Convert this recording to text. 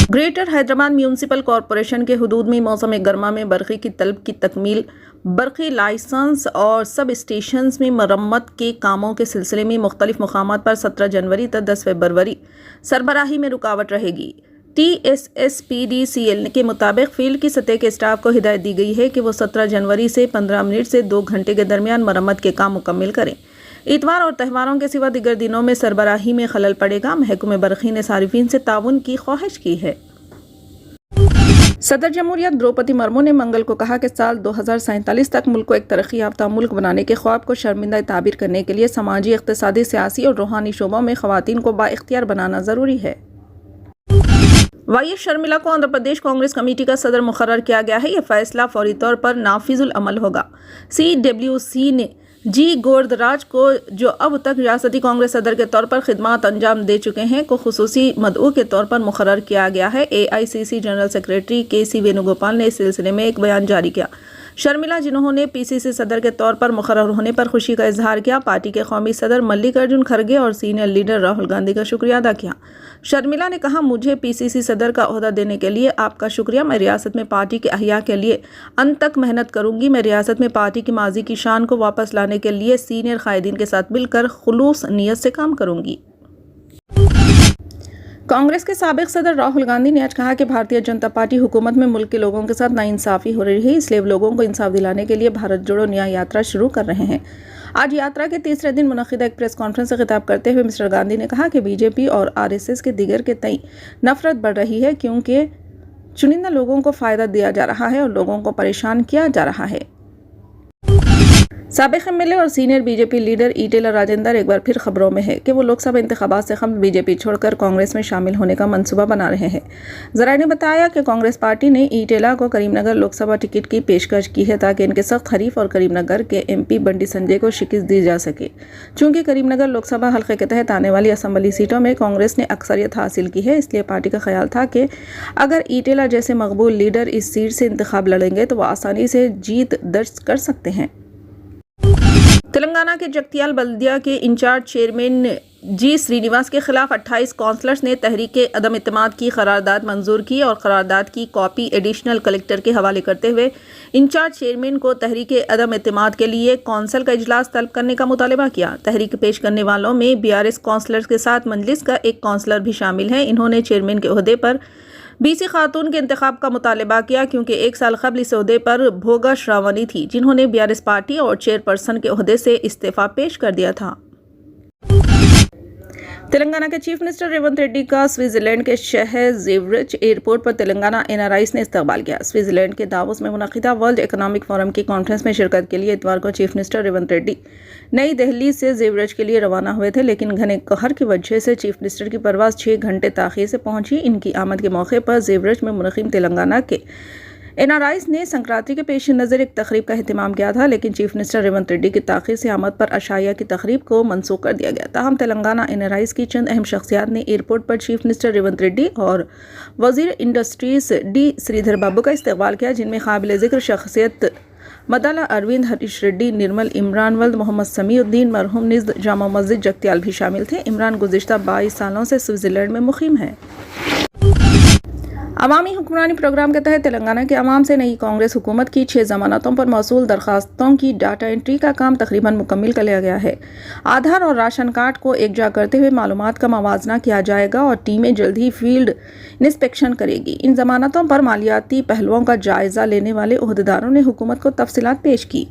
Greater Hyderabad municipal corporation के हुदूद में मौसम गर्मा में बरक़ी की तलब की तकमील, बरक़ी लाइसेंस और सब स्टेशंस में मरम्मत के कामों के सिलसिले में मुख्तलिफ मकामात पर 17 जनवरी तक 10 फरवरी सरबराही में रुकावट रहेगी। TSSPDCL के मुताबिक फील्ड की सतह के स्टाफ को हिदायत दी गई है कि वो 17 जनवरी से 15 मिनट से 2 घंटे के दरमियान मरम्मत के काम मुकम्मल करें। इतवार और त्यौहारों के सिवा दिगर दिनों में सरबराही में खलल पड़ेगा। महकमे बरक़ी ने सारिफीन से ताउन की ख्वाहिश की है। सदर जमहूरियत द्रौपदी मुर्मू ने मंगल को कहा कि साल 2047 तक मुल्क को एक तरक्की याफ्ता मुल्क बनाने के ख्वाब को शर्मिंदा ताबीर करने के लिए समाजी, इक़्तिसादी, सियासी और रूहानी शोबों में ख़वातीन को बाइख्तियार बनाना ज़रूरी है। YS शर्मिला को आंध्र प्रदेश कांग्रेस कमेटी का सदर मुकर्रर किया गया है। यह फैसला फौरी तौर पर नाफिजुल अमल होगा। CWC ने G गोविंदराज को, जो अब तक रियासती कांग्रेस सदर के तौर पर खिदमत अंजाम दे चुके हैं, को खुसूसी मदऊ के तौर पर मुकर्रर किया गया है। AICC general secretary KC Venugopal ने इस सिलसिले में एक बयान जारी किया। शर्मिला, जिन्होंने PCC सदर के तौर पर मुकर्रर होने पर खुशी का इजहार किया, पार्टी के कौमी सदर मल्लिकार्जुन खड़गे और सीनियर लीडर राहुल गांधी का शुक्रिया अदा किया। शर्मिला ने कहा, मुझे PCC सदर का ओहदा देने के लिए आपका शुक्रिया। मैं रियासत में पार्टी के अहिया के लिए अंत तक मेहनत करूंगी। मैं रियासत में पार्टी की माजी की शान को वापस लाने के लिए सीनियर कायदीन के साथ मिलकर खुलूस नीयत से काम करूंगी। कांग्रेस के साबिक सदर राहुल गांधी ने आज कहा कि भारतीय जनता पार्टी हुकूमत में मुल्क के लोगों के साथ नाइंसाफ़ी हो रही है, इसलिए लोगों को इंसाफ दिलाने के लिए भारत जोड़ो न्याय यात्रा शुरू कर रहे हैं। आज यात्रा के तीसरे दिन मुनक़िदा एक प्रेस कॉन्फ्रेंस से खिताब करते हुए मिस्टर गांधी ने कहा कि BJP और RSS के दिगर के तई नफरत बढ़ रही है, क्योंकि चुनिंदा लोगों को फ़ायदा दिया जा रहा है और लोगों को परेशान किया जा रहा है। साबिक़ MLA और senior BJP leader Eatala Rajendra एक बार फिर खबरों में है कि वो लोकसभा इंतखाबात से कबल BJP छोड़कर कांग्रेस में शामिल होने का मंसूबा बना रहे हैं। ज़राए ने बताया कि कांग्रेस पार्टी ने ईटेला को करीमनगर लोकसभा टिकट की पेशकश की है, ताकि इनके सख्त हरीफ और करीमनगर के MP बंटी संजय को शिकस्त दी जा सके। चूँकि करीमनगर लोकसभा हल्के के तहत आने वाली असम्बली सीटों में कांग्रेस ने अक्सरियत हासिल की है, इसलिए पार्टी का ख्याल था कि अगर ईटेला जैसे मकबूल लीडर इस सीट से इंतखाब लड़ेंगे तो वो आसानी से जीत दर्ज कर सकते हैं। तेलंगाना के जगतियाल बल्दिया के इंचार्ज चेयरमैन G श्रीनिवास के खिलाफ 28 काउंसलर्स ने तहरीके अदम इत्तेमाद की करारदाद मंजूर की और करारदाद की कॉपी एडिशनल कलेक्टर के हवाले करते हुए इंचार्ज चेयरमैन को तहरीके अदम इत्तेमाद के लिए कौंसल का इजलास तलब करने का मुतालबा किया। तहरीक पेश करने वालों में 42 काउंसलर्स के साथ मजलिस का एक काउंसलर भी शामिल है। इन्होंने चेयरमैन के ओहदे पर BC खातून के इंतखाब का मुतालबा किया, क्योंकि 1 साल कबल इस ओहदे पर भोगा श्रावणी थी, जिन्होंने BRS पार्टी और चेयरपर्सन के ओहदे से इस्तीफा पेश कर दिया था। तेलंगाना के चीफ मिनिस्टर रेवंत रेड्डी का स्विट्जरलैंड के शहर ज़ेवरिच एयरपोर्ट पर तेलंगाना NRIs ने इस्तकबाल किया। स्विट्जरलैंड के दावोस में मुनक़िदा वर्ल्ड इकोनॉमिक फोरम की कॉन्फ्रेंस में शिरकत के लिए इतवार को चीफ मिनिस्टर रेवंत रेड्डी नई दिल्ली से ज़ेवरिच के लिए रवाना हुए थे, लेकिन घने कहर की वजह से चीफ मिनिस्टर की परवाज़ 6 घंटे ताख़ीर से पहुंची। इनकी आमद के मौके पर ज़ेवरिच में मुनक़िम तेलंगाना के NRIs ने संक्रांति के पेश नज़र एक तकरीब का एहतमाम किया था, लेकिन चीफ मिनिस्टर रेवंत रेड्डी की ताख़ीर से आमद पर अशाया की तकरीब को मनसूख कर दिया गया। ताहम तेलंगाना NRIs की चंद अहम शख्सियात ने एयरपोर्ट पर चीफ मिनिस्टर रेवंत रेड्डी और वज़ीर इंडस्ट्रीज D श्रीधर बाबू का इस्तकबाल किया, जिनमें काबिल ज़िक्र शख्सियत मदाला अरविंद, हरीश रेड्डी, निर्मल, इमरान वल्द, मोहम्मद समीउद्दीन, मरहूम निज़्द जामा मस्जिद जगतियाल भी शामिल थे। इमरान गुज़िश्ता 22 सालों से स्विट्ज़रलैंड में मुक़ीम है। अवामी हुक्मरानी प्रोग्राम के तहत तेलंगाना के अवाम से नई कांग्रेस हुकूमत की 6 ज़मानतों पर मौसूल दरखास्तों की डाटा एंट्री का काम तकरीबन मुकम्मल कर लिया गया है। आधार और राशन कार्ड को एकजा करते हुए मालूमात का मवाजना किया जाएगा और टीमें जल्द ही फील्ड इंस्पेक्शन करेगी। इन ज़मानतों पर मालियाती पहलुओं का जायज़ा लेने वाले ओहदेदारों ने हुकूमत को तफसीलात पेश की।